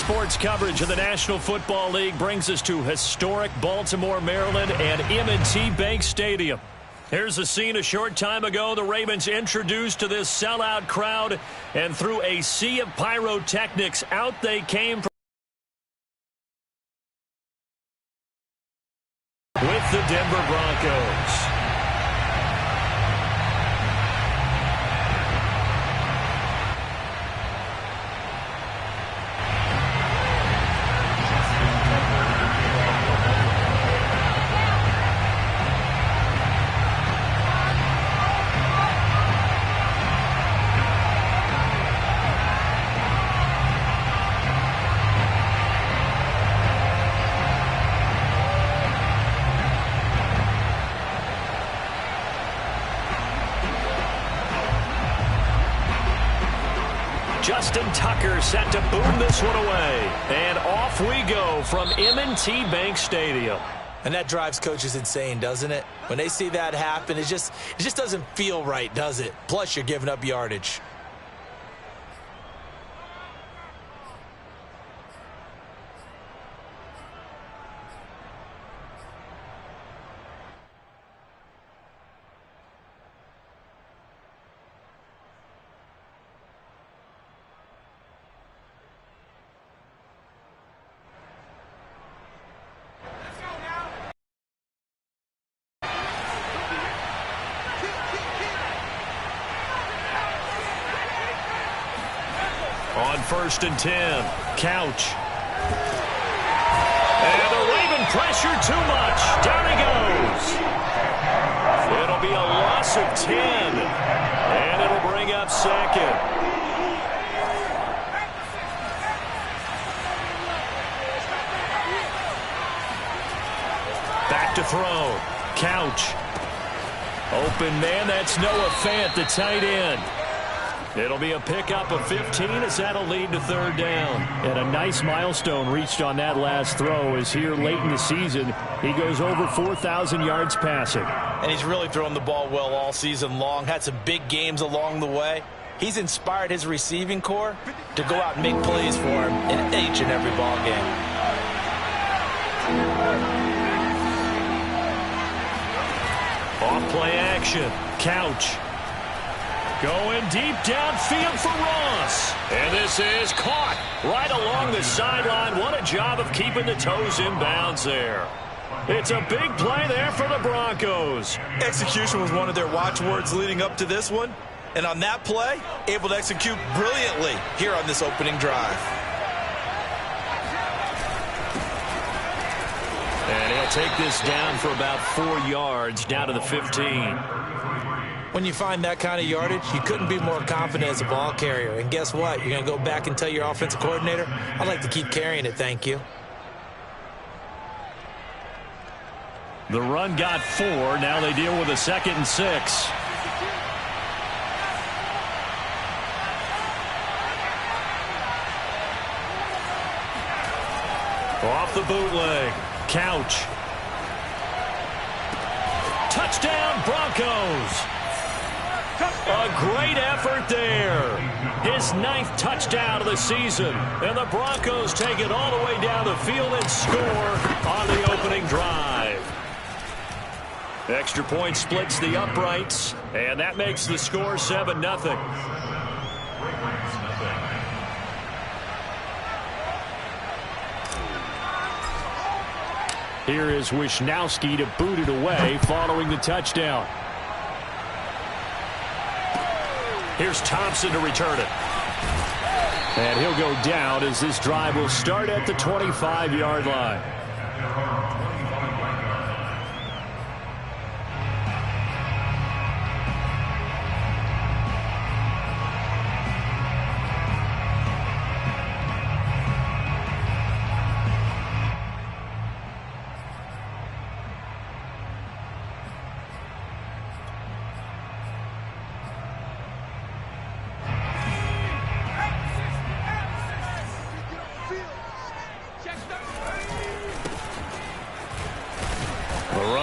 sports coverage of the National Football League brings us to historic Baltimore, Maryland and M&T Bank Stadium. Here's a scene a short time ago. The Ravens introduced to this sellout crowd, and through a sea of pyrotechnics, out they came with the Denver Broncos. Justin Tucker set to boom this one away. And off we go from M&T Bank Stadium. And that drives coaches insane, doesn't it? When they see that happen, it just doesn't feel right, does it? Plus, you're giving up yardage. On 1st and 10, Couch. And the Raven pressure too much. Down he goes. It'll be a loss of 10. And it'll bring up second. Back to throw. Couch. Open man, that's Noah Fant, the tight end. It'll be a pickup of 15 as that'll lead to 3rd down. And a nice milestone reached on that last throw as here late in the season he goes over 4,000 yards passing. And he's really thrown the ball well all season long. Had some big games along the way. He's inspired his receiving corps to go out and make plays for him in each and every ball game. Off play action. Couch. Going deep downfield for Ross. And this is caught right along the sideline. What a job of keeping the toes in bounds there. It's a big play there for the Broncos. Execution was one of their watchwords leading up to this one. And on that play, able to execute brilliantly here on this opening drive. And he'll take this down for about 4 yards, down to the 15. When you find that kind of yardage, you couldn't be more confident as a ball carrier. And guess what? You're going to go back and tell your offensive coordinator, I'd like to keep carrying it, thank you. The run got 4. Now they deal with a 2nd and 6. Off the bootleg. Couch. Touchdown, Broncos. A great effort there. His 9th touchdown of the season. And the Broncos take it all the way down the field and score on the opening drive. Extra point splits the uprights, and that makes the score 7-0. Here is Wisnowski to boot it away following the touchdown. Here's Thompson to return it. And he'll go down as this drive will start at the 25-yard line.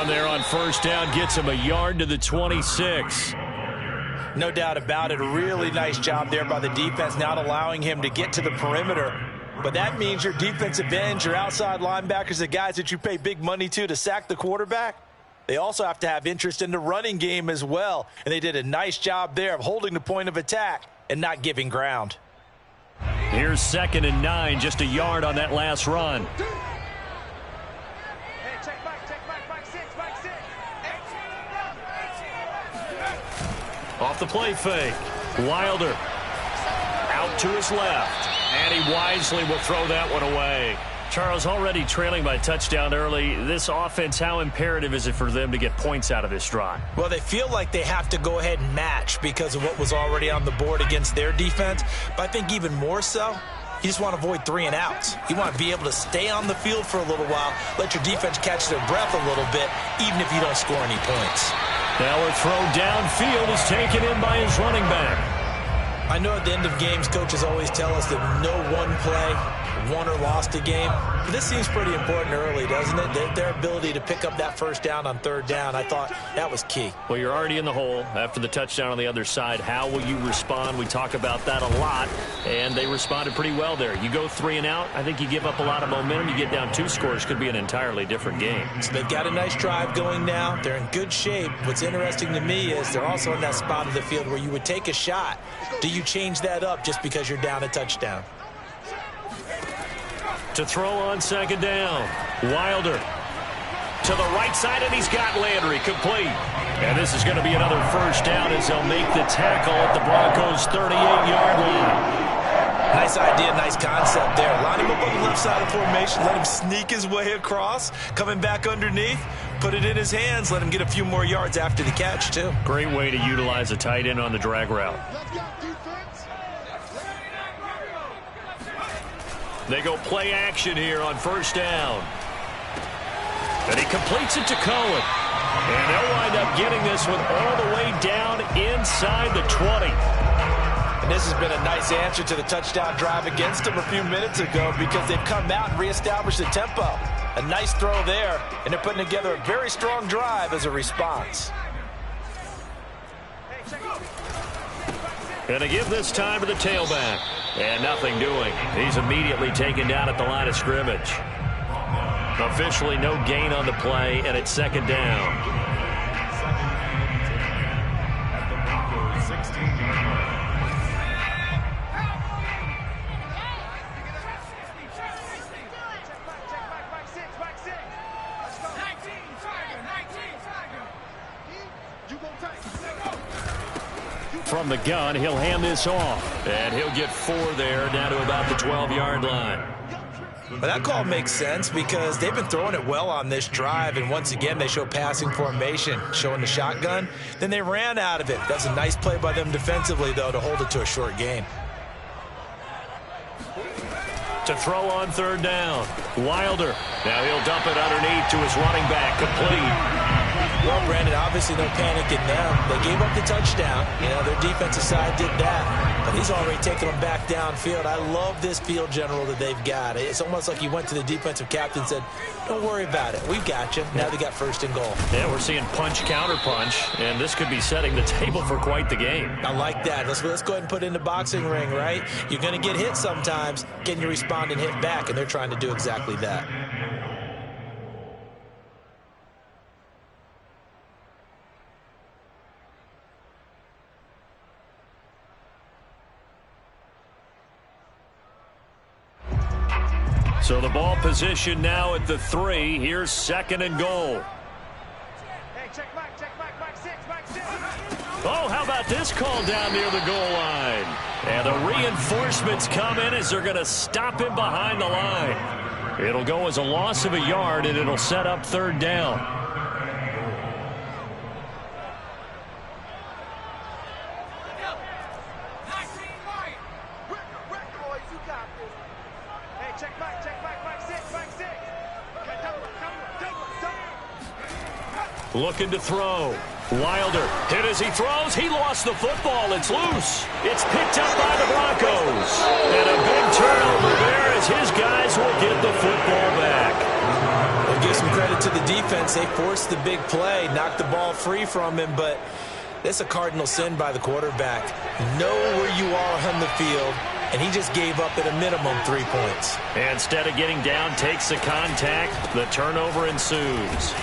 There on 1st down gets him a yard to the 26. No doubt about it. A really nice job there by the defense, not allowing him to get to the perimeter But that means your defensive ends, your outside linebackers, the guys that you pay big money to sack the quarterback, they also have to have interest in the running game as well. And they did a nice job there of holding the point of attack and not giving ground. Here's 2nd and 9, just a yard on that last run. Off the play fake. Wilder out to his left. And he wisely will throw that one away. Charles, already trailing by touchdown early. This offense, how imperative is it for them to get points out of this drive? Well, they feel like they have to go ahead and match because of what was already on the board against their defense. But I think even more so, you just want to avoid 3 and outs. You want to be able to stay on the field for a little while, let your defense catch their breath a little bit, even if you don't score any points. Now a throw downfield is taken in by his running back. I know at the end of games, coaches always tell us that no one play won or lost a game. But this seems pretty important early, doesn't it? Their ability to pick up that first down on 3rd down, I thought that was key. Well, you're already in the hole after the touchdown on the other side. How will you respond? We talk about that a lot, and they responded pretty well there. You go 3 and out, I think you give up a lot of momentum. You get down 2 scores, could be an entirely different game. So they've got a nice drive going now. They're in good shape. What's interesting to me is they're also in that spot of the field where you would take a shot. Do you change that up just because you're down a touchdown? To throw on 2nd down. Wilder to the right side, and he's got Landry complete. And this is going to be another first down as they'll make the tackle at the Broncos' 38-yard line. Nice idea, nice concept there. Line him up on the left side of formation, let him sneak his way across, coming back underneath, put it in his hands, let him get a few more yards after the catch, too. Great way to utilize a tight end on the drag route. They go play action here on 1st down. And he completes it to Cohen. And they'll wind up getting this one all the way down inside the 20. And this has been a nice answer to the touchdown drive against them a few minutes ago because they've come out and reestablished the tempo. A nice throw there, and they're putting together a very strong drive as a response. And they give this time to the tailback. And nothing doing. He's immediately taken down at the line of scrimmage. Officially no gain on the play, and it's 2nd down. From the gun, he'll hand this off. And he'll get 4 there, down to about the 12-yard line. But that call makes sense because they've been throwing it well on this drive, and once again they show passing formation, showing the shotgun. Then they ran out of it. That's a nice play by them defensively, though, to hold it to a short gain. To throw on 3rd down. Wilder. Now he'll dump it underneath to his running back, complete. Well, Brandon, obviously no panic in them. They gave up the touchdown. You know, their defensive side did that. But he's already taken them back downfield. I love this field general that they've got. It's almost like he went to the defensive captain and said, don't worry about it. We've got you. Now they got 1st and goal. Yeah, we're seeing punch, counter punch, and this could be setting the table for quite the game. I like that. Let's go ahead and put it in the boxing ring, right? You're going to get hit sometimes. Can you respond and hit back? And they're trying to do exactly that. So the ball position now at the 3. Here's 2nd and goal. Hey, check Mike, 6. Oh, how about this call down near the goal line? And the reinforcements come in as they're going to stop him behind the line. It'll go as a loss of a yard, and it'll set up 3rd down. Looking to throw. Wilder hit as he throws. He lost the football. It's loose. It's picked up by the Broncos. And a big turnover there as his guys will get the football back. We'll give some credit to the defense. They forced the big play, knocked the ball free from him, but it's a cardinal sin by the quarterback. Know where you are on the field and he just gave up at a minimum 3 points. Instead of getting down, takes the contact. The turnover ensues.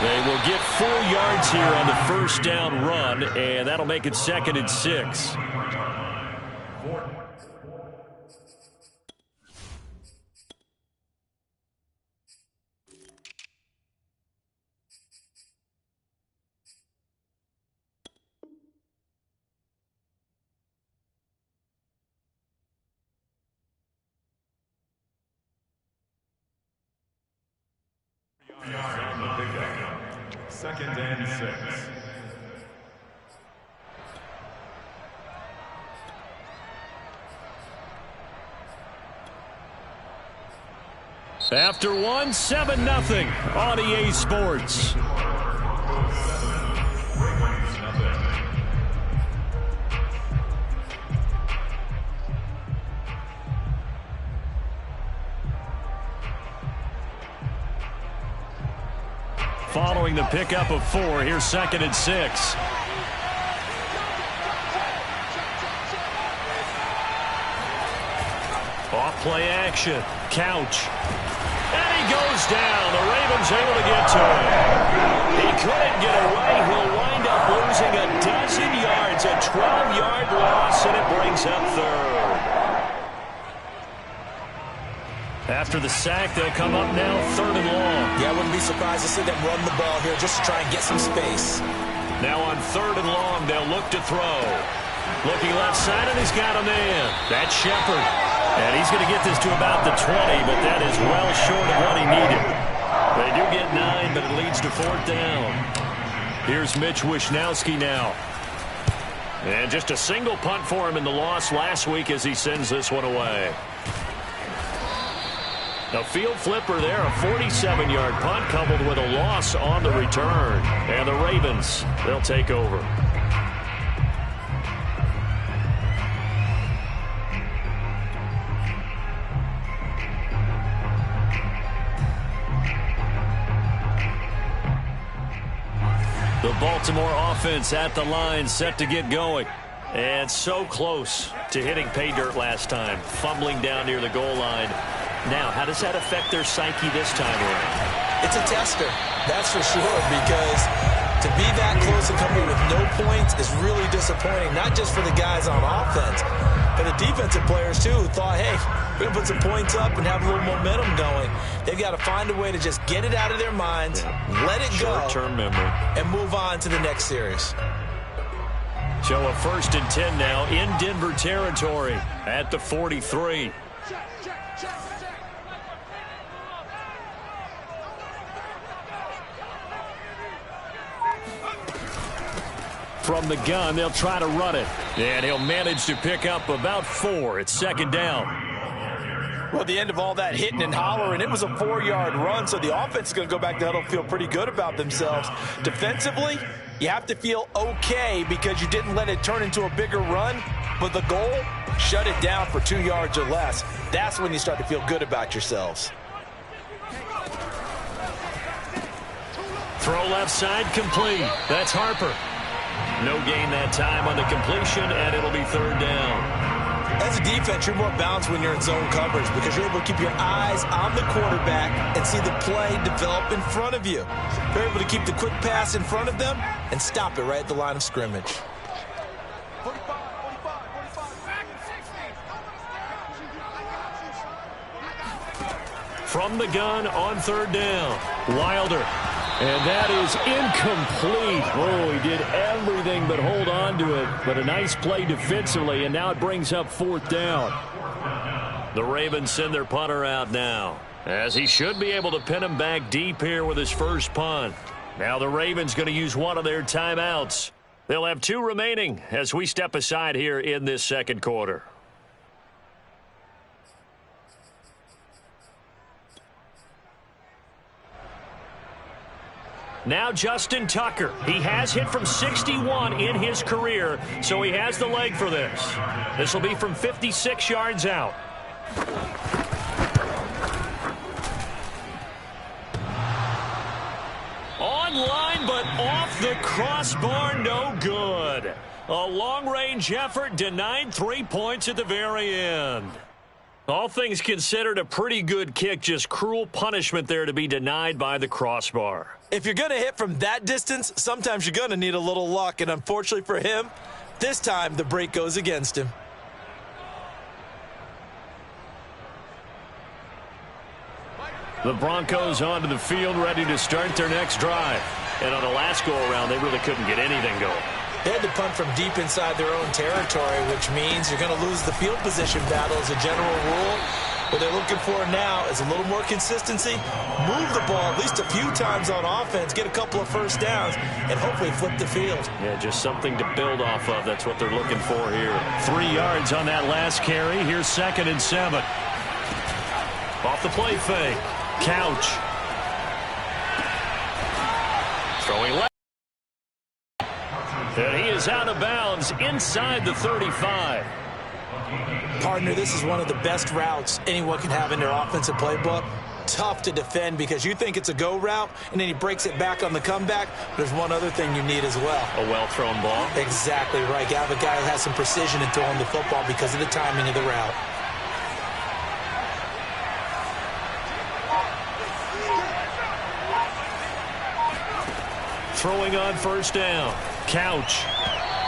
They will get 4 yards here on the first down run, and that'll make it 2nd and 6. On the pickup, 2nd and 6. After one, 7-0 on EA Sports. Following the pickup of 4, here's 2nd and 6. Off play action. Couch. And he goes down. The Ravens able to get to him. He couldn't get away. He'll wind up losing a dozen yards. A 12-yard loss, and it brings up 3rd. After the sack, they'll come up now 3rd and long. Yeah, I wouldn't be surprised to see them run the ball here just to try and get some space. Now on 3rd and long, they'll look to throw. Looking left side, and he's got a man. That's Shepard. And he's going to get this to about the 20, but that is well short of what he needed. They do get 9, but it leads to 4th down. Here's Mitch Wishnowski now. And just a single punt for him in the loss last week as he sends this one away. A field flipper there, a 47-yard punt coupled with a loss on the return. And the Ravens, they'll take over. The Baltimore offense at the line, set to get going. And so close to hitting pay dirt last time, fumbling down near the goal line. Now, how does that affect their psyche this time around? It's a tester, that's for sure, because to be that close and coming with no points is really disappointing, not just for the guys on offense, but the defensive players, too, who thought, hey, we're going to put some points up and have a little momentum going. They've got to find a way to just get it out of their minds, let it go, short-term memory, and move on to the next series. So a 1st and 10 now in Denver territory at the 43. From the gun, they'll try to run it. And he'll manage to pick up about 4. It's 2nd down. Well, at the end of all that hitting and hollering, it was a 4-yard run, so the offense is going to go back to huddle and feel pretty good about themselves. Defensively, you have to feel okay because you didn't let it turn into a bigger run, but the goal, shut it down for 2 yards or less. That's when you start to feel good about yourselves. Throw left side, complete. That's Harper. No gain that time on the completion, and it'll be 3rd down. As a defense, you're more balanced when you're in zone coverage because you're able to keep your eyes on the quarterback and see the play develop in front of you. You're able to keep the quick pass in front of them and stop it right at the line of scrimmage. From the gun on 3rd down, Wilder. And that is incomplete. Oh, he did everything but hold on to it. But a nice play defensively, and now it brings up 4th down. The Ravens send their punter out now, as he should be able to pin him back deep here with his first punt. Now the Ravens going to use one of their timeouts. They'll have 2 remaining as we step aside here in this 2nd quarter. Now Justin Tucker. He has hit from 61 in his career, so he has the leg for this. This will be from 56 yards out. Online, but one off the crossbar, no good. A long-range effort denied 3 points at the very end. All things considered, a pretty good kick, just cruel punishment there to be denied by the crossbar. If you're going to hit from that distance, sometimes you're going to need a little luck, and unfortunately for him, this time the break goes against him. The Broncos onto the field, ready to start their next drive. And on the last go-around, they really couldn't get anything going. They had to punt from deep inside their own territory, which means you're going to lose the field position battle as a general rule. What they're looking for now is a little more consistency, move the ball at least a few times on offense, get a couple of first downs, and hopefully flip the field. Yeah, just something to build off of. That's what they're looking for here. 3 yards on that last carry. Here's 2nd and 7. Off the play fake. Couch. Throwing left. And he is out of bounds inside the 35. Partner, this is one of the best routes anyone can have in their offensive playbook. Tough to defend because you think it's a go route, and then he breaks it back on the comeback. There's one other thing you need as well. A well-thrown ball. Exactly right. You have a guy who has some precision in throwing the football because of the timing of the route. Throwing on first down. Couch.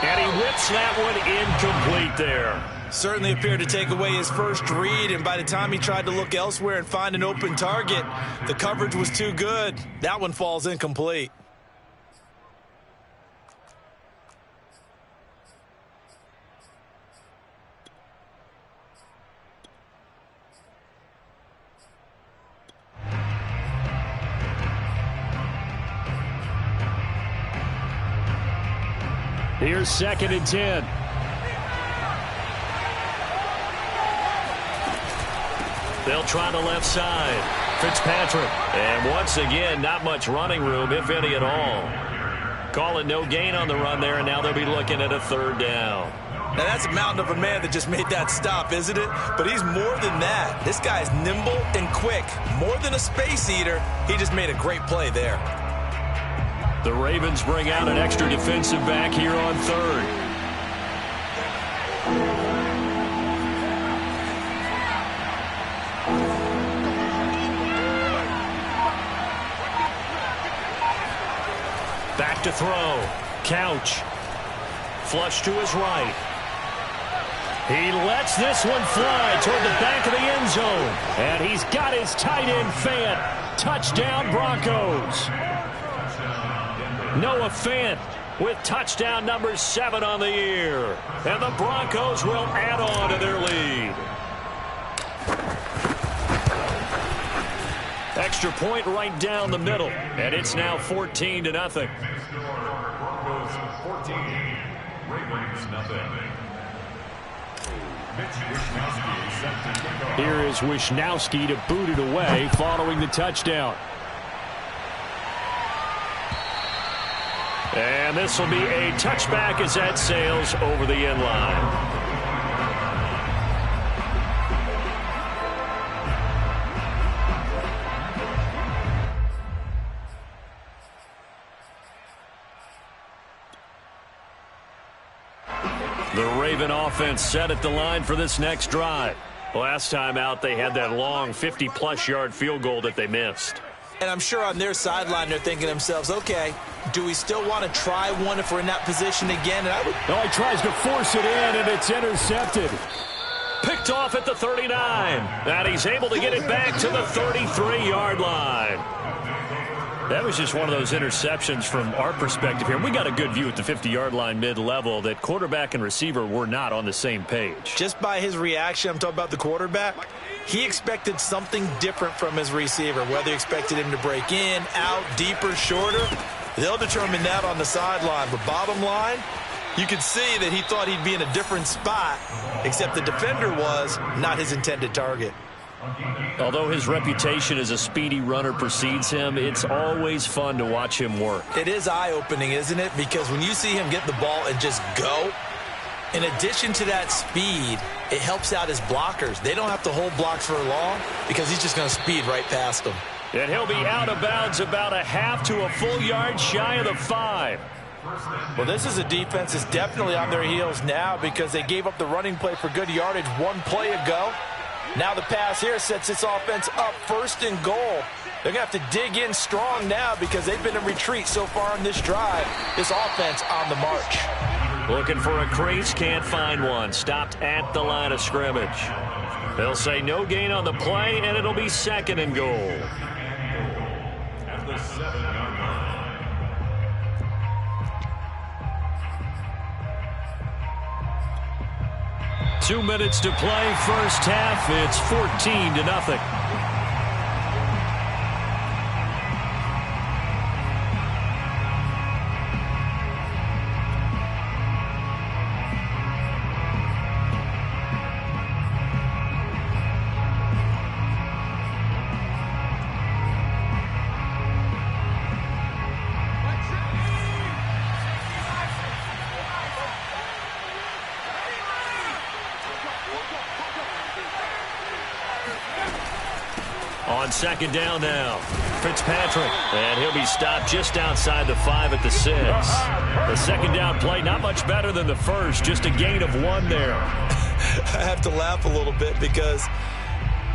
And he whips that one incomplete there. Certainly appeared to take away his first read, and by the time he tried to look elsewhere and find an open target, the coverage was too good. That one falls incomplete. Here's 2nd and 10. They'll try the left side. Fitzpatrick. And once again, not much running room, if any at all. Call it no gain on the run there, and now they'll be looking at a 3rd down. Now, that's a mountain of a man that just made that stop, isn't it? But he's more than that. This guy's nimble and quick. More than a space eater, he just made a great play there. The Ravens bring out an extra defensive back here on 3rd. Back to throw. Couch. Flush to his right. He lets this one fly toward the back of the end zone. And he's got his tight end Fant. Touchdown Broncos. Noah Fant with touchdown number 7 on the year. And the Broncos will add on to their lead. Extra point right down the middle. And it's now 14-0. Broncos 14, Ravens nothing. Here is Wishnowski to boot it away following the touchdown. And this will be a touchback as that sails over the end line. The Raven offense set at the line for this next drive. Last time out, they had that long 50-plus yard field goal that they missed. And I'm sure on their sideline they're thinking to themselves, okay, do we still want to try one if we're in that position again? And no, he tries to force it in, and it's intercepted. Picked off at the 39. And he's able to get it back to the 33-yard line. That was just one of those interceptions from our perspective here. We got a good view at the 50-yard line mid-level that quarterback and receiver were not on the same page. Just by his reaction, I'm talking about the quarterback, he expected something different from his receiver, whether he expected him to break in, out, deeper, shorter. They'll determine that on the sideline. But bottom line, you could see that he thought he'd be in a different spot, except the defender was not his intended target. Although his reputation as a speedy runner precedes him, it's always fun to watch him work. It is eye-opening, isn't it? Because when you see him get the ball and just go, in addition to that speed, it helps out his blockers. They don't have to hold blocks for long because he's just going to speed right past them. And he'll be out of bounds about a half to a full yard shy of the 5. Well, this is a defense that's definitely on their heels now because they gave up the running play for good yardage one play ago. Now the pass here sets this offense up 1st and goal. They're going to have to dig in strong now because they've been in retreat so far in this drive. This offense on the march. Looking for a crease, can't find one. Stopped at the line of scrimmage. They'll say no gain on the play, and it'll be 2nd and goal. At the 7-yard line. 2 minutes to play, first half. It's 14-0. On 2nd down now, Fitzpatrick, and he'll be stopped just outside the 5 at the 6. The 2nd down play, not much better than the first, just a gain of 1 there. I have to laugh a little bit because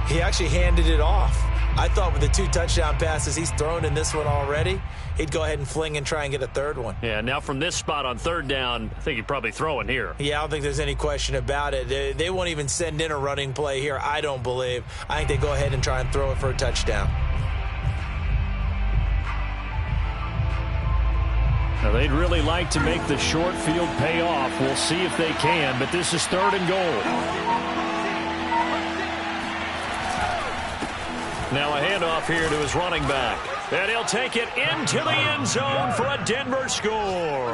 he actually handed it off. I thought with the 2 touchdown passes he's thrown in this one already, he'd go ahead and fling and try and get a 3rd one. Yeah, now from this spot on 3rd down, I think he'd probably throw in here. Yeah, I don't think there's any question about it. They won't even send in a running play here, I don't believe. I think they go ahead and try and throw it for a touchdown. Now, they'd really like to make the short field pay off. We'll see if they can, but this is 3rd and goal. Now a handoff here to his running back. And he'll take it into the end zone for a Denver score.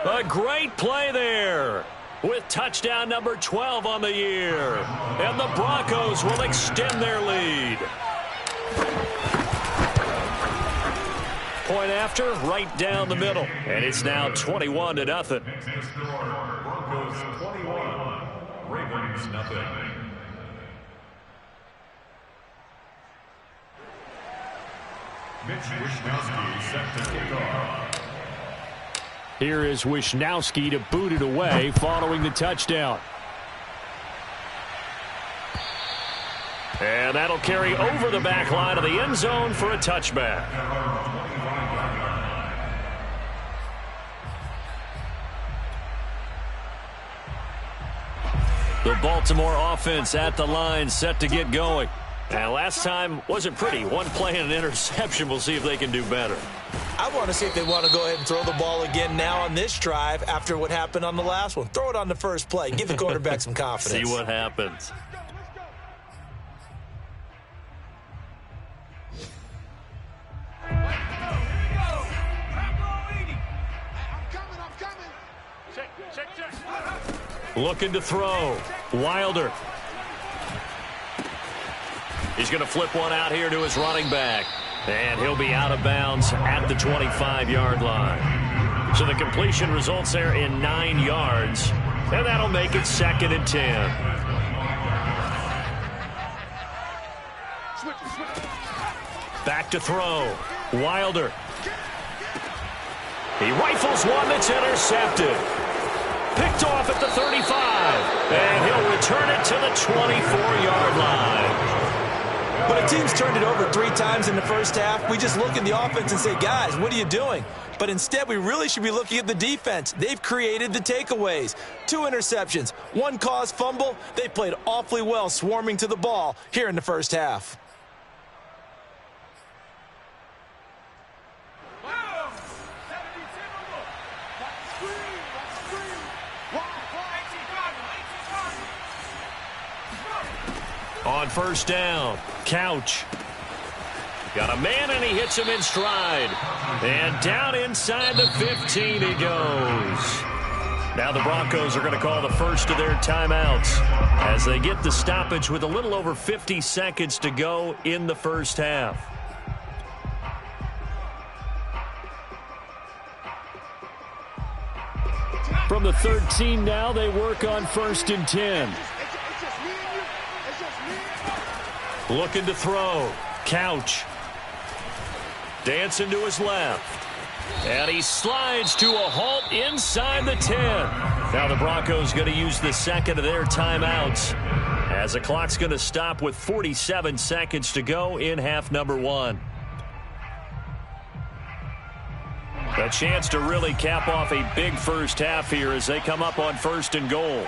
A great play there with touchdown number 12 on the year. And the Broncos will extend their lead. Point after, right down the middle. And it's now 21-0. Broncos 21, Ravens nothing. Mitch Wishnowsky set to kick off. Here is Wishnowsky to boot it away following the touchdown. And that'll carry over the back line of the end zone for a touchback. The Baltimore offense at the line set to get going. And last time wasn't pretty. One play and an interception. We'll see if they can do better. I want to see if they want to go ahead and throw the ball again now on this drive after what happened on the last one. Throw it on the first play. Give the quarterback some confidence. See what happens. Looking to throw. Wilder. He's going to flip one out here to his running back. And he'll be out of bounds at the 25-yard line. So the completion results there in 9 yards. And that'll make it 2nd and 10. Back to throw. Wilder. He rifles one that's intercepted. Picked off at the 35. And he'll return it to the 24-yard line. But a team's turned it over 3 times in the first half. We just look at the offense and say, guys, what are you doing? But instead, we really should be looking at the defense. They've created the takeaways. 2 interceptions, 1 caused fumble. They played awfully well swarming to the ball here in the first half. On first down, Couch. Got a man, and he hits him in stride. And down inside the 15 he goes. Now the Broncos are going to call the first of their timeouts as they get the stoppage with a little over 50 seconds to go in the first half. From the 13 now, they work on 1st and 10. Looking to throw. Couch. Dancing to his left. And he slides to a halt inside the 10. Now the Broncos going to use the second of their timeouts as the clock's going to stop with 47 seconds to go in half number 1. A chance to really cap off a big first half here as they come up on 1st and goal.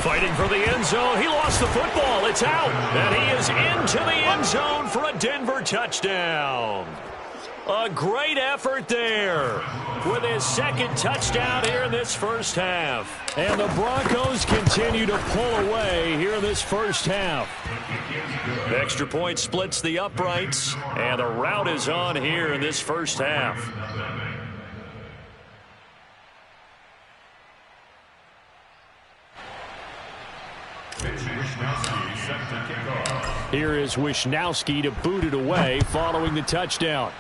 Fighting for the end zone. He lost the football. It's out. And he is into the end zone for a Denver touchdown. A great effort there with his second touchdown here in this first half. And the Broncos continue to pull away here in this first half. The extra point splits the uprights, and the rout is on here in this first half. Here is Wishnowski to boot it away following the touchdown.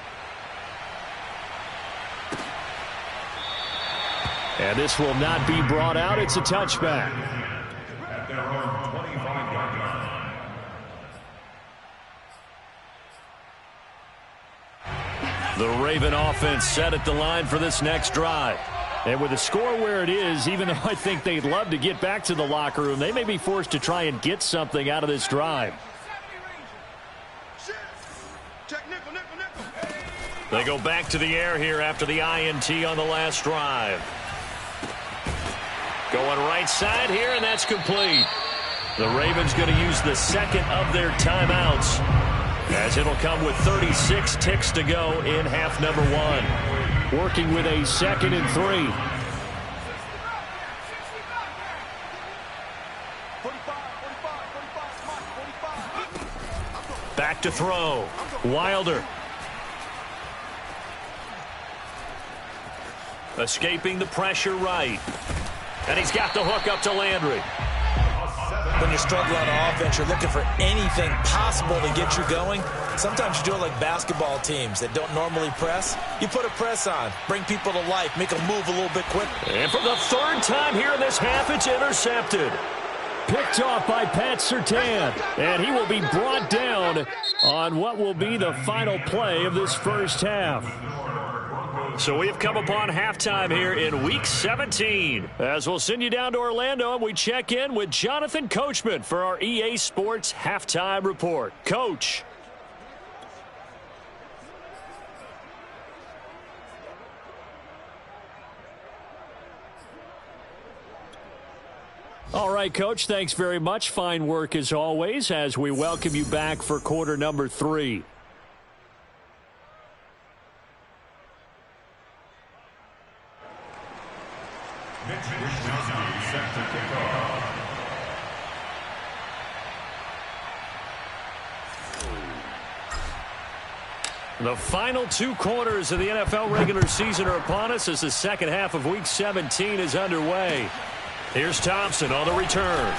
And this will not be brought out. It's a touchback. At their own 25-yard line. The Raven offense set at the line for this next drive. And with the score where it is, even though I think they'd love to get back to the locker room, they may be forced to try and get something out of this drive. They go back to the air here after the INT on the last drive. Going right side here, and that's complete. The Ravens going to use the second of their timeouts as it'll come with 36 ticks to go in half number 1. Working with a 2nd and 3. Back to throw. Wilder. Escaping the pressure right. And he's got the hook up to Landry. When you struggle on offense, you're looking for anything possible to get you going. Sometimes you do it like basketball teams that don't normally press. You put a press on, bring people to life, make them move a little bit quicker. And for the 3rd time here in this half, it's intercepted. Picked off by Pat Surtain. And he will be brought down on what will be the final play of this first half. So we have come upon halftime here in Week 17. As we'll send you down to Orlando, and we check in with Jonathan Coachman for our EA Sports Halftime Report. Coach. All right, Coach, thanks very much. Fine work as always as we welcome you back for quarter number 3. The final 2 quarters of the NFL regular season are upon us as the second half of Week 17 is underway. Here's Thompson on the return.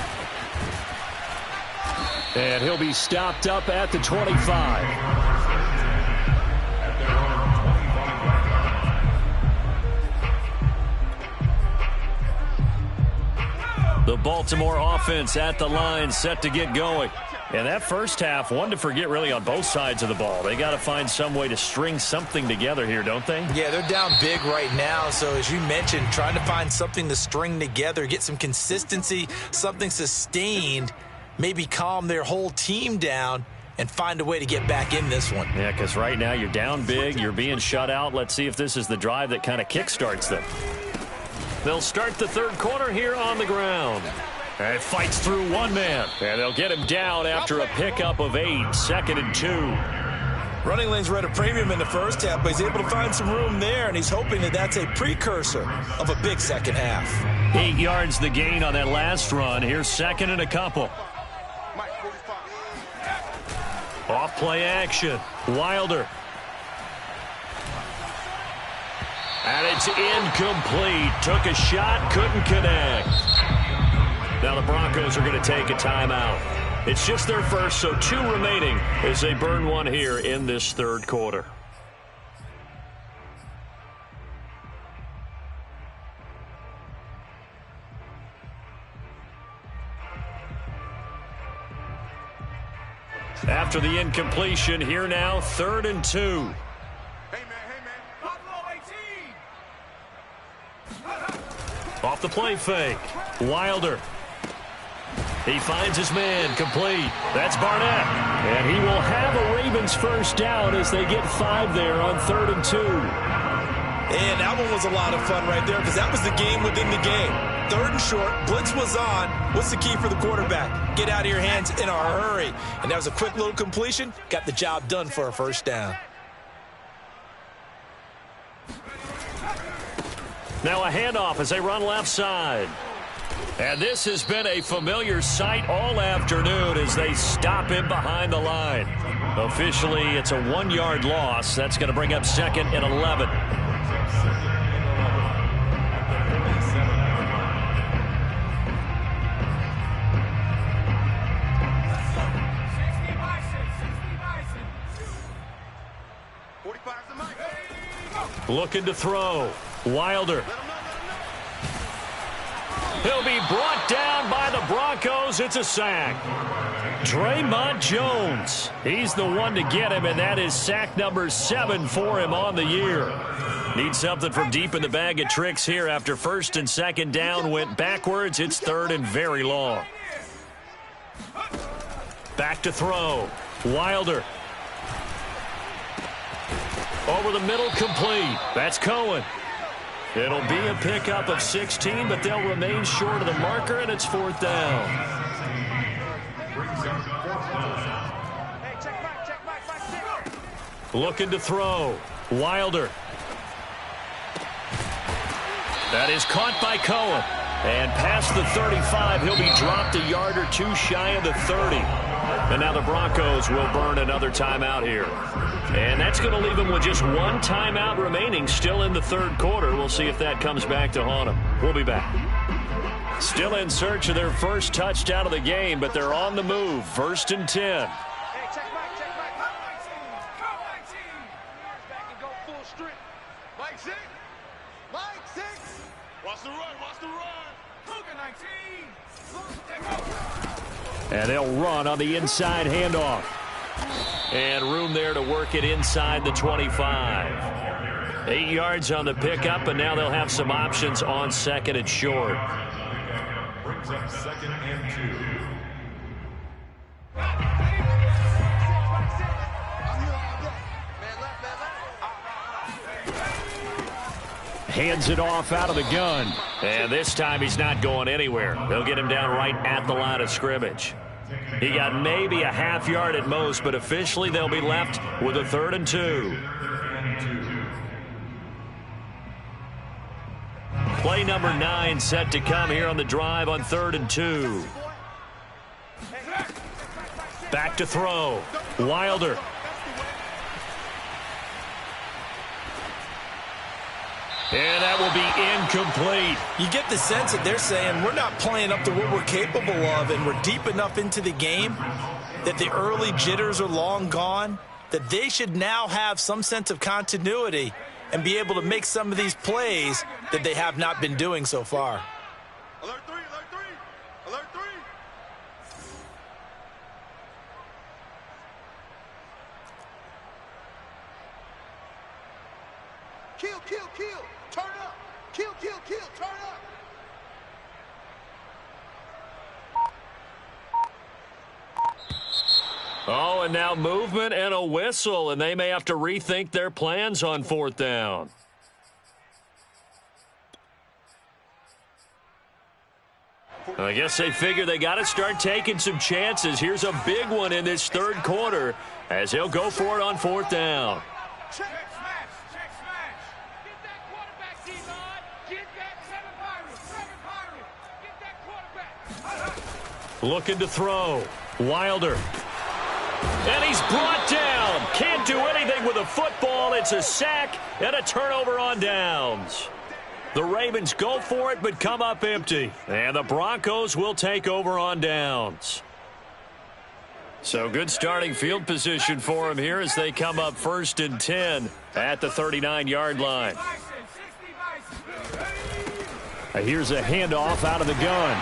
And he'll be stopped up at the 25. The Baltimore offense at the line set to get going. And that first half, one to forget really on both sides of the ball. They got to find some way to string something together here, don't they? Yeah, they're down big right now. So as you mentioned, trying to find something to string together, get some consistency, something sustained, maybe calm their whole team down and find a way to get back in this one. Yeah, because right now you're down big, you're being shut out. Let's see if this is the drive that kind of kickstarts them. They'll start the 3rd quarter here on the ground. And fights through one man. And they'll get him down after a pickup of 8, 2nd and 2. Running lanes were at a premium in the first half, but he's able to find some room there, and he's hoping that that's a precursor of a big second half. 8 yards the gain on that last run. Here's 2nd and a couple. Off play action. Wilder. And it's incomplete. Took a shot, couldn't connect. Now the Broncos are going to take a timeout. It's just their first, so 2 remaining as they burn one here in this 3rd quarter. After the incompletion, here now, 3rd and 2. Hey, man. Buffalo 18. Off the play fake. Wilder. He finds his man, complete. That's Barnett. And he will have a Ravens first down as they get 5 there on 3rd and 2. And that one was a lot of fun right there because that was the game within the game. 3rd and short, blitz was on. What's the key for the quarterback? Get out of your hands in a hurry. And that was a quick little completion. Got the job done for a first down. Now a handoff as they run left side. And this has been a familiar sight all afternoon as they stop him behind the line. Officially, it's a 1-yard loss. That's going to bring up 2nd and 11. Looking to throw. Wilder. He'll be brought down by the Broncos. It's a sack. Draymond Jones. He's the one to get him, and that is sack number 7 for him on the year. Need something from deep in the bag of tricks here after 1st and 2nd down went backwards. It's 3rd and very long. Back to throw. Wilder. Over the middle, complete. That's Cohen. It'll be a pickup of 16, but they'll remain short of the marker, and it's 4th down. Looking to throw. Wilder. That is caught by Cohen. And past the 35, he'll be dropped a yard or 2 shy of the 30. And now the Broncos will burn another timeout here. And that's going to leave them with just 1 timeout remaining still in the 3rd quarter. We'll see if that comes back to haunt them. We'll be back. Still in search of their first touchdown of the game, but they're on the move. 1st and 10. Hey, check back. Go 19. Back and go full strip. Mike 6. Watch the run. Cougar 19. And they'll run on the inside handoff. And room there to work it inside the 25. 8 yards on the pickup, and now they'll have some options on 2nd and short. Brings up 2nd and 2. Hands it off out of the gun. And this time he's not going anywhere. They'll get him down right at the line of scrimmage. He got maybe a half yard at most, but officially they'll be left with a 3rd and 2. Play number 9 set to come here on the drive on 3rd and 2. Back to throw. Wilder. And that will be incomplete. You get the sense that they're saying we're not playing up to what we're capable of, and we're deep enough into the game that the early jitters are long gone, that they should now have some sense of continuity and be able to make some of these plays that they have not been doing so far. Alert 3. Kill. Turn up. Kill. Turn up. Oh, and now movement and a whistle, and they may have to rethink their plans on 4th down. I guess they figure they got to start taking some chances. Here's a big one in this 3rd quarter as he'll go for it on 4th down. Check smash. Get that quarterback, D-Line. Get that 7 Pirates. Get that quarterback. Looking to throw. Wilder. And he's brought down. Can't do anything with a football. It's a sack and a turnover on downs. The Ravens go for it but come up empty. And the Broncos will take over on downs. So good starting field position for him here as they come up 1st and 10 at the 39-yard line. Here's a handoff out of the gun.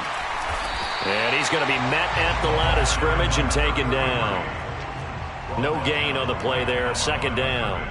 And he's going to be met at the line of scrimmage and taken down. No gain on the play there. Second down.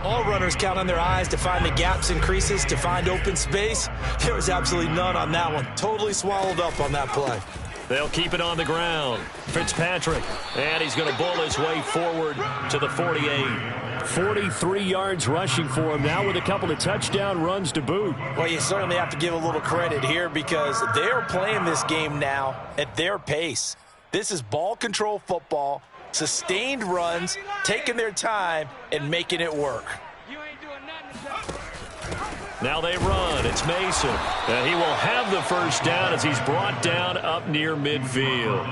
All runners count on their eyes to find the gaps and creases, to find open space. There was absolutely none on that one. Totally swallowed up on that play. They'll keep it on the ground. Fitzpatrick, and he's going to bull his way forward to the 48. 43 yards rushing for him now with a couple of touchdown runs to boot. Well, you certainly have to give a little credit here because they're playing this game now at their pace. This is ball control football, sustained runs, taking their time, and making it work. Now they run. It's Mason. He will have the first down as he's brought down up near midfield.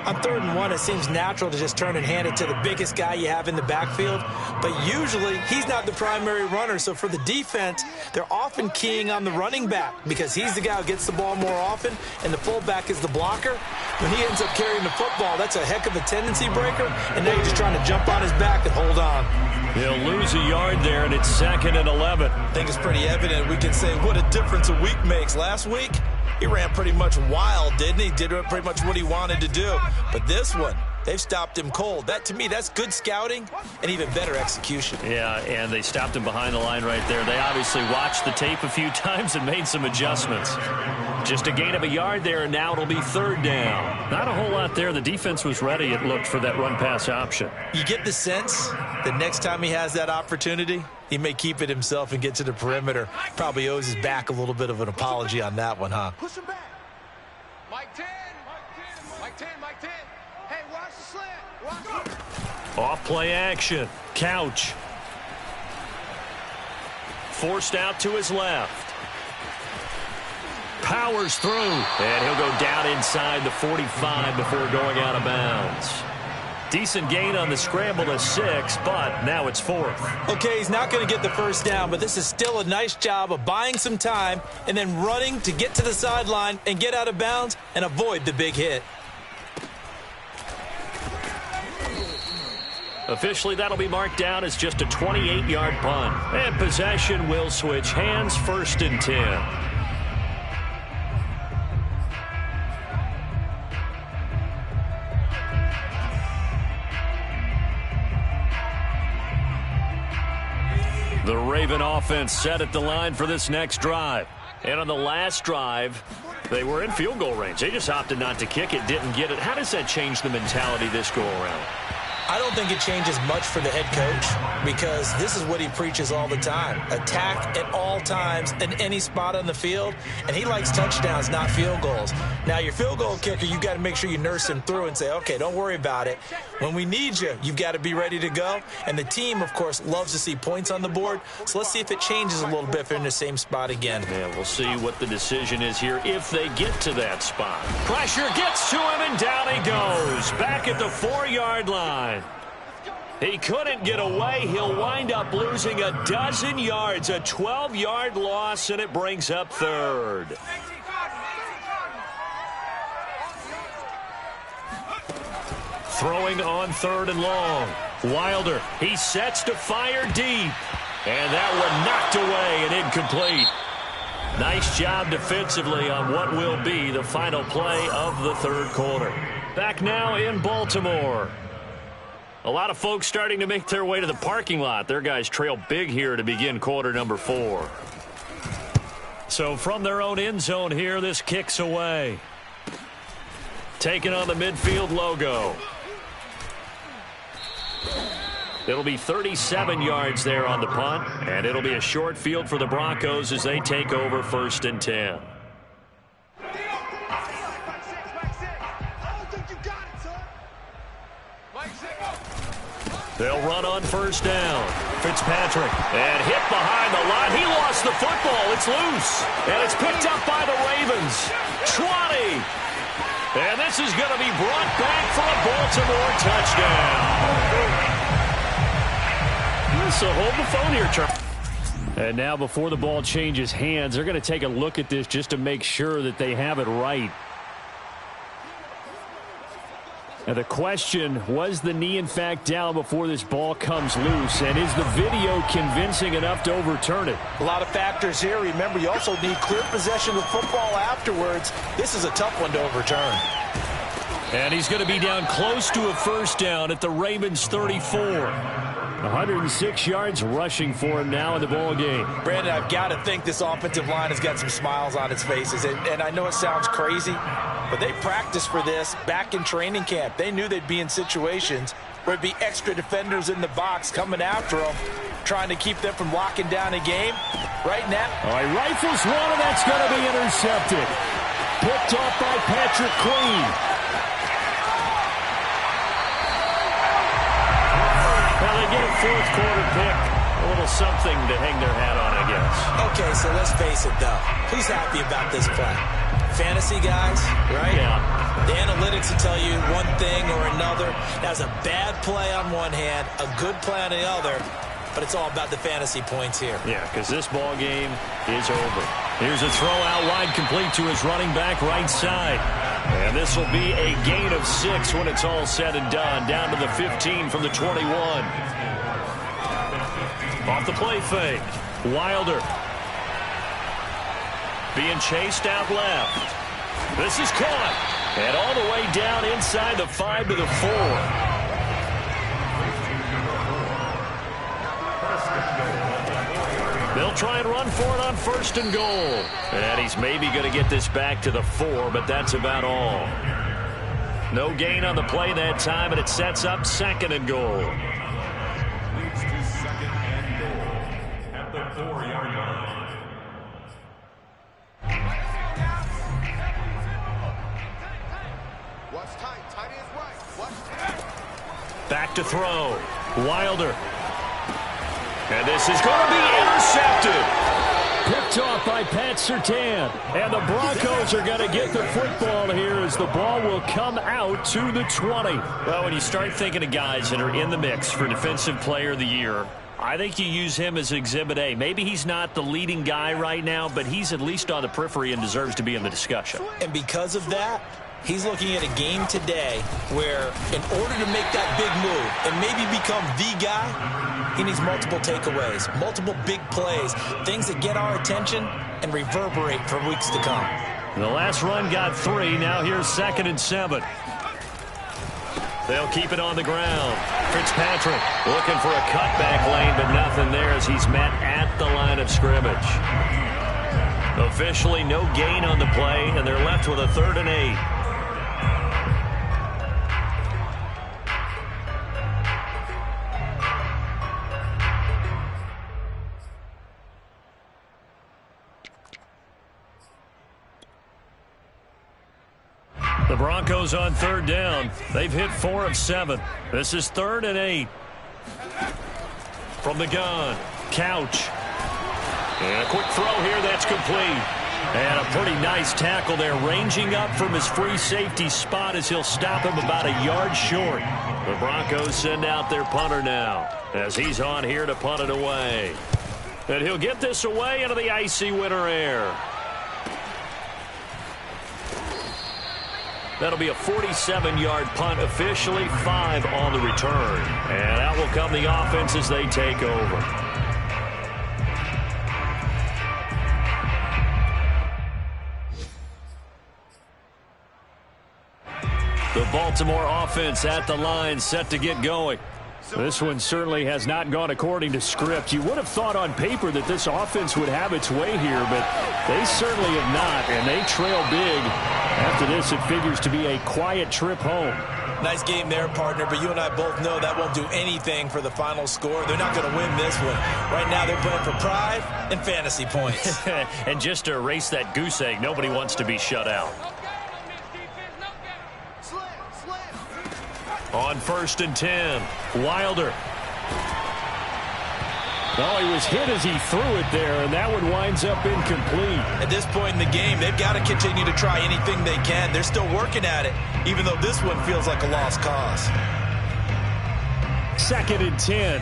On 3rd and 1, it seems natural to just turn and hand it to the biggest guy you have in the backfield. But usually, he's not the primary runner. So for the defense, they're often keying on the running back because he's the guy who gets the ball more often, and the fullback is the blocker. When he ends up carrying the football, that's a heck of a tendency breaker, and now you're just trying to jump on his back and hold on. He'll lose a yard there, and it's 2nd and 11. I think it's pretty evident. We can say what a difference a week makes. Last week, he ran pretty much wild, didn't he? Did pretty much what he wanted to do. But this one, they've stopped him cold. That, to me, that's good scouting and even better execution. Yeah, and they stopped him behind the line right there. They obviously watched the tape a few times and made some adjustments. Just a gain of a yard there, and now it'll be 3rd down. Not a whole lot there. The defense was ready, it looked, for that run-pass option. You get the sense that next time he has that opportunity, he may keep it himself and get to the perimeter. Probably owes his back a little bit of an apology on that one, huh? Push him back. Mike 10. Mike 10. Mike 10. Hey, watch the slant. Watch it. Off play action. Couch. Forced out to his left. Powers through. And he'll go down inside the 45 before going out of bounds. Decent gain on the scramble to 6, but now it's 4th. Okay, he's not going to get the first down, but this is still a nice job of buying some time and then running to get to the sideline and get out of bounds and avoid the big hit. Officially, that'll be marked down as just a 28-yard punt. And possession will switch hands. 1st and 10. The Raven offense set at the line for this next drive. And on the last drive, they were in field goal range. They just opted not to kick it, didn't get it. How does that change the mentality this go around? I don't think it changes much for the head coach because this is what he preaches all the time. Attack at all times in any spot on the field, and he likes touchdowns, not field goals. Now, your field goal kicker, you've got to make sure you nurse him through and say, okay, don't worry about it. When we need you, you've got to be ready to go. And the team, of course, loves to see points on the board. So let's see if it changes a little bit if they're in the same spot again. Yeah, we'll see what the decision is here if they get to that spot. Pressure gets to him, and down he goes. Back at the 4-yard line. He couldn't get away. He'll wind up losing a dozen yards, a 12-yard loss, and it brings up 3rd. Throwing on 3rd and long. Wilder, he sets to fire deep. And that one knocked away and incomplete. Nice job defensively on what will be the final play of the 3rd quarter. Back now in Baltimore. A lot of folks starting to make their way to the parking lot. Their guys trail big here to begin quarter number 4. So from their own end zone here, this kicks away. Taking on the midfield logo. It'll be 37 yards there on the punt, and it'll be a short field for the Broncos as they take over 1st and 10. They'll run on 1st down. Fitzpatrick, and hit behind the line. He lost the football. It's loose, and it's picked up by the Ravens. 20. And this is going to be brought back for a Baltimore touchdown. So hold the phone here, Charles. And now before the ball changes hands, they're going to take a look at this just to make sure that they have it right. Now the question, was the knee in fact down before this ball comes loose? And is the video convincing enough to overturn it? A lot of factors here. Remember, you also need clear possession of football afterwards. This is a tough one to overturn. And he's going to be down close to a first down at the Ravens 34. 106 yards rushing for him now in the ball game. Brandon, I've got to think this offensive line has got some smiles on its faces. And I know it sounds crazy, but they practiced for this back in training camp. They knew they'd be in situations where there'd be extra defenders in the box coming after them, trying to keep them from locking down a game. Right now. All right, rifles one, and that's going to be intercepted. Picked off by Patrick Queen. Well, they get a fourth quarter pick. A little something to hang their hat on, I guess. Okay, so let's face it, though. Who's happy about this play? Fantasy guys, right? Yeah. The analytics will tell you one thing or another. That's a bad play on one hand, a good play on the other, but it's all about the fantasy points here. Yeah, because this ball game is over. Here's a throw out wide, complete to his running back right side. And this will be a gain of 6 when it's all said and done. Down to the 15 from the 21. Off the play fake. Wilder. Being chased out left. This is caught. And all the way down inside the 5 to the 4. They'll try and run for it on first and goal. And he's maybe going to get this back to the 4, but that's about all. No gain on the play that time, and it sets up second and goal. Leads to second and goal at the 4-yard line. Watch tight. Tight is right. Watch tight. Back to throw. Wilder. And this is going to be intercepted. Picked off by Pat Surtain. And the Broncos are going to get the football here as the ball will come out to the 20. Well, when you start thinking of guys that are in the mix for Defensive Player of the Year, I think you use him as Exhibit A. Maybe he's not the leading guy right now, but he's at least on the periphery and deserves to be in the discussion. And because of that, he's looking at a game today where in order to make that big move and maybe become the guy, he needs multiple takeaways, multiple big plays, things that get our attention and reverberate for weeks to come. The last run got 3. Now here's 2nd and 7. They'll keep it on the ground. Fitzpatrick looking for a cutback lane, but nothing there as he's met at the line of scrimmage. Officially no gain on the play, and they're left with a 3rd and 8. The Broncos on 3rd down. They've hit 4 of 7. This is 3rd and 8. From the gun, Couch. And a quick throw here, that's complete. And a pretty nice tackle there, ranging up from his free safety spot as he'll stop him about a yard short. The Broncos send out their punter now as he's on here to punt it away. And he'll get this away into the icy winter air. That'll be a 47-yard punt, officially 5 on the return. And out will come the offense as they take over. The Baltimore offense at the line, set to get going. This one certainly has not gone according to script. You would have thought on paper that this offense would have its way here, but they certainly have not, and they trail big. After this, it figures to be a quiet trip home. Nice game there, partner, but you and I both know that won't do anything for the final score. They're not going to win this one. Right now, they're playing for pride and fantasy points. And just to erase that goose egg, nobody wants to be shut out. On 1st and 10, Wilder. Oh, he was hit as he threw it there, and that one winds up incomplete. At this point in the game, they've got to continue to try anything they can. They're still working at it, even though this one feels like a lost cause. 2nd and 10.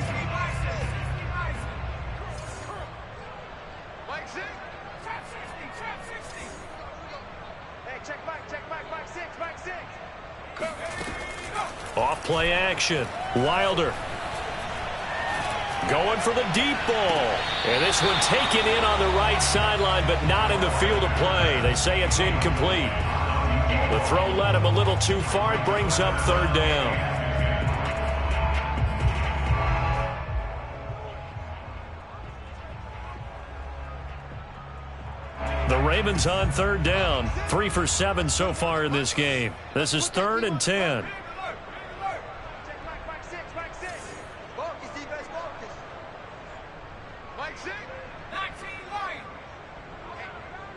Off play action. Wilder. Going for the deep ball. And this one taken in on the right sideline, but not in the field of play. They say it's incomplete. The throw led him a little too far. It brings up third down. The Ravens on third down. 3 for 7 so far in this game. This is 3rd and 10.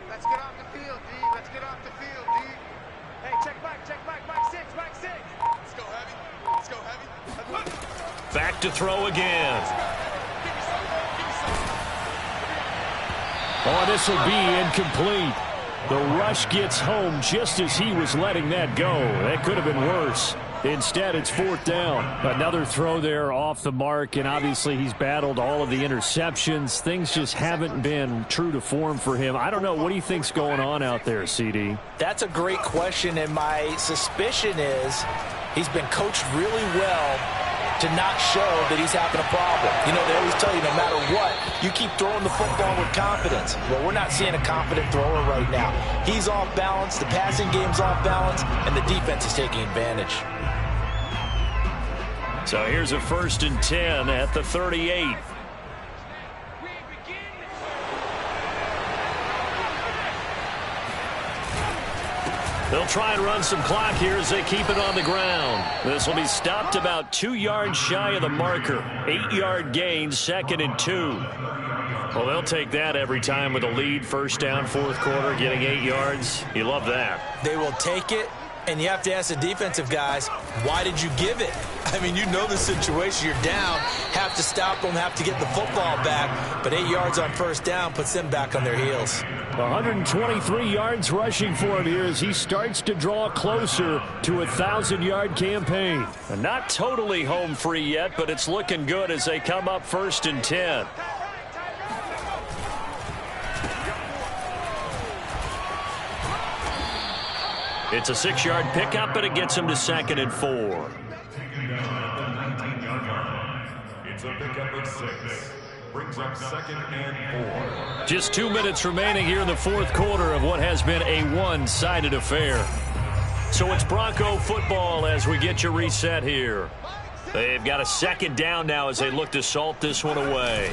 Let's get off the field, D. Let's get off the field, D. Hey, check back, Mike 6. Let's go heavy. Let's go heavy. Back to throw again. Oh, this will be incomplete. The rush gets home just as he was letting that go. That could have been worse. Instead, it's 4th down. Another throw there off the mark, and obviously he's battled all of the interceptions. Things just haven't been true to form for him. I don't know. What do you think's going on out there, CD? That's a great question, and my suspicion is he's been coached really well to not show that he's having a problem. You know, they always tell you no matter what, you keep throwing the football with confidence. Well, we're not seeing a confident thrower right now. He's off balance, the passing game's off balance, and the defense is taking advantage. So here's a 1st and 10 at the 38. They'll try and run some clock here as they keep it on the ground. This will be stopped about 2 yards shy of the marker. 8-yard gain, 2nd and 2. Well, they'll take that every time with a lead. 1st down, 4th quarter, getting 8 yards. You love that. They will take it, and you have to ask the defensive guys, why did you give it? I mean, you know the situation. You're down, have to stop them, have to get the football back, but 8 yards on 1st down puts them back on their heels. 123 yards rushing for him here as he starts to draw closer to a 1,000-yard campaign. And not totally home free yet, but it's looking good as they come up 1st and 10. It's a 6-yard pickup, but it gets him to 2nd and 4. It's a pickup of 6. Brings up 2nd and 4. Just 2 minutes remaining here in the 4th quarter of what has been a one-sided affair. So it's Bronco football as we get you reset here. They've got a 2nd down now as they look to salt this one away.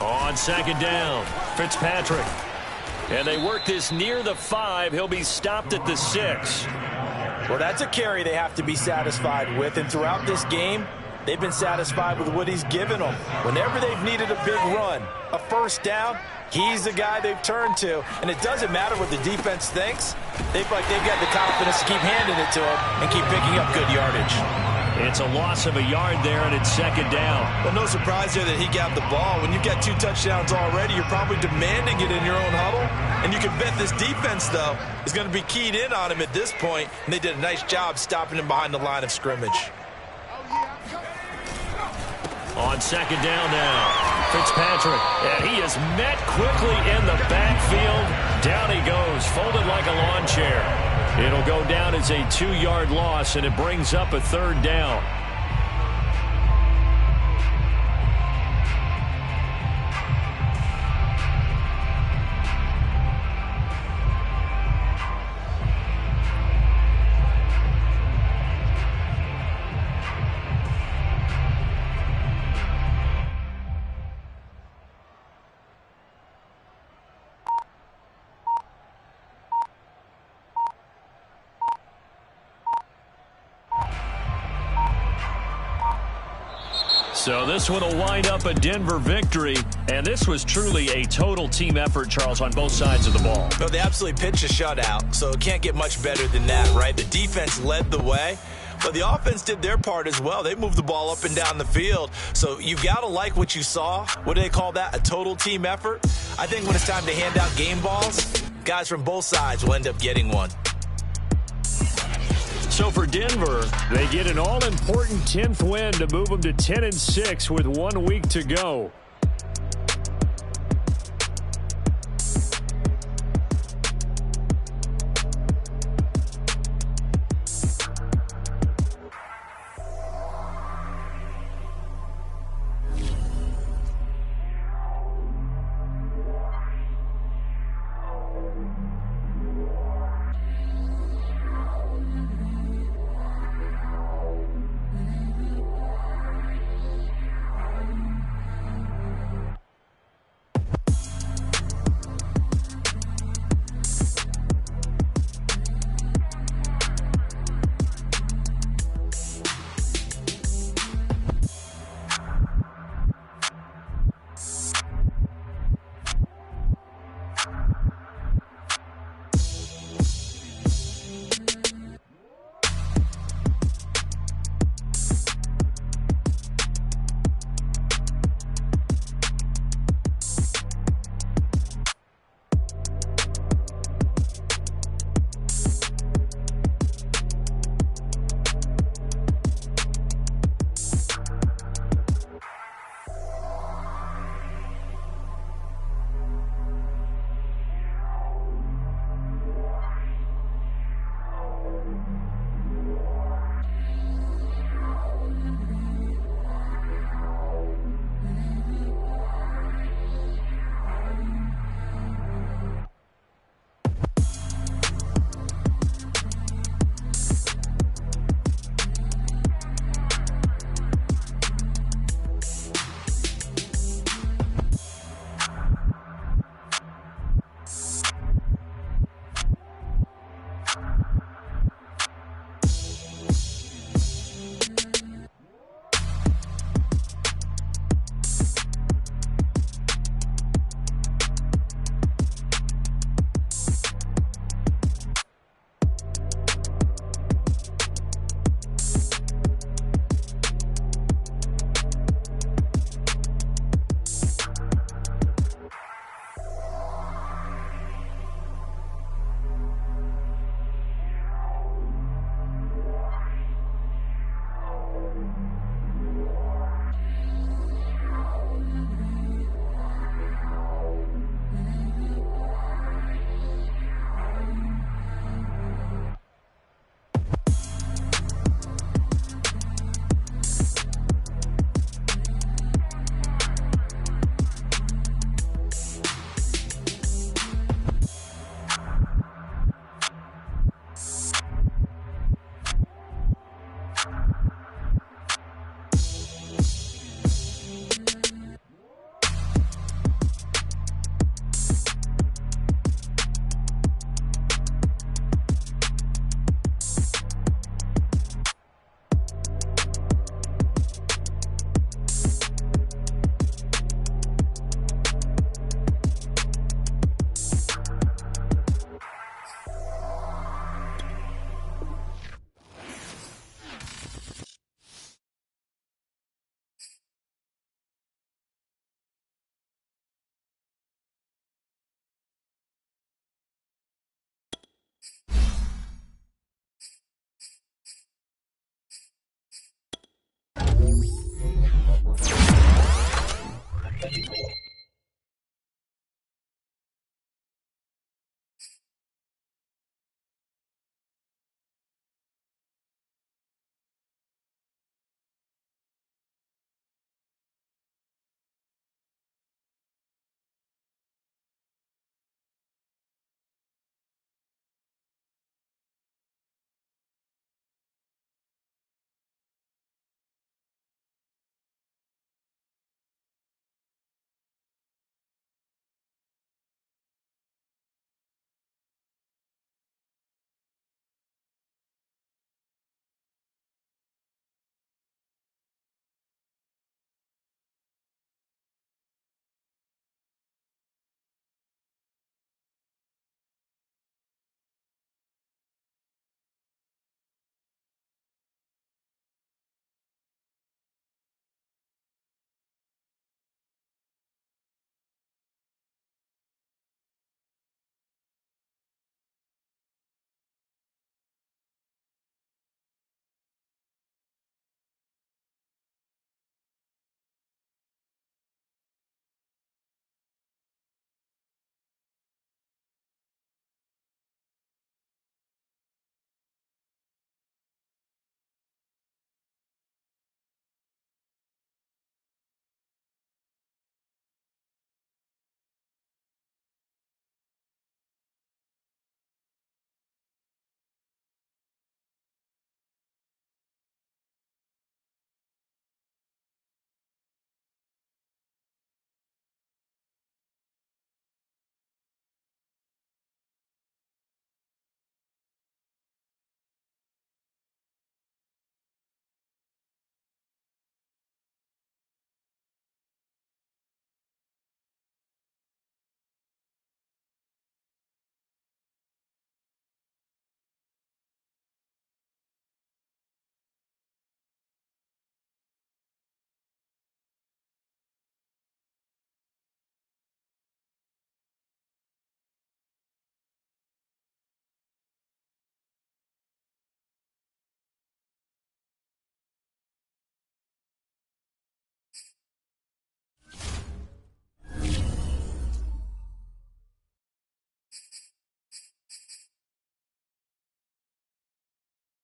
On 2nd down, Fitzpatrick. And they work this near the 5. He'll be stopped at the 6. Well, that's a carry they have to be satisfied with. And throughout this game, they've been satisfied with what he's given them. Whenever they've needed a big run, a 1st down, he's the guy they've turned to. And it doesn't matter what the defense thinks. They feel like they've got the confidence to keep handing it to him and keep picking up good yardage. It's a loss of a yard there, and it's 2nd down. Well, no surprise there that he got the ball. When you've got 2 touchdowns already, you're probably demanding it in your own huddle. And you can bet this defense, though, is going to be keyed in on him at this point. And they did a nice job stopping him behind the line of scrimmage. On 2nd down now, Fitzpatrick. And he is met quickly in the backfield. Down he goes, folded like a lawn chair. It'll go down as a 2-yard loss, and it brings up a 3rd down. So this one will wind up a Denver victory, and this was truly a total team effort, Charles, on both sides of the ball. Well, they absolutely pitched a shutout, so it can't get much better than that, right? The defense led the way, but the offense did their part as well. They moved the ball up and down the field, so you've got to like what you saw. What do they call that, a total team effort? I think when it's time to hand out game balls, guys from both sides will end up getting one. So for Denver, they get an all-important 10th win to move them to 10-6 with 1 week to go.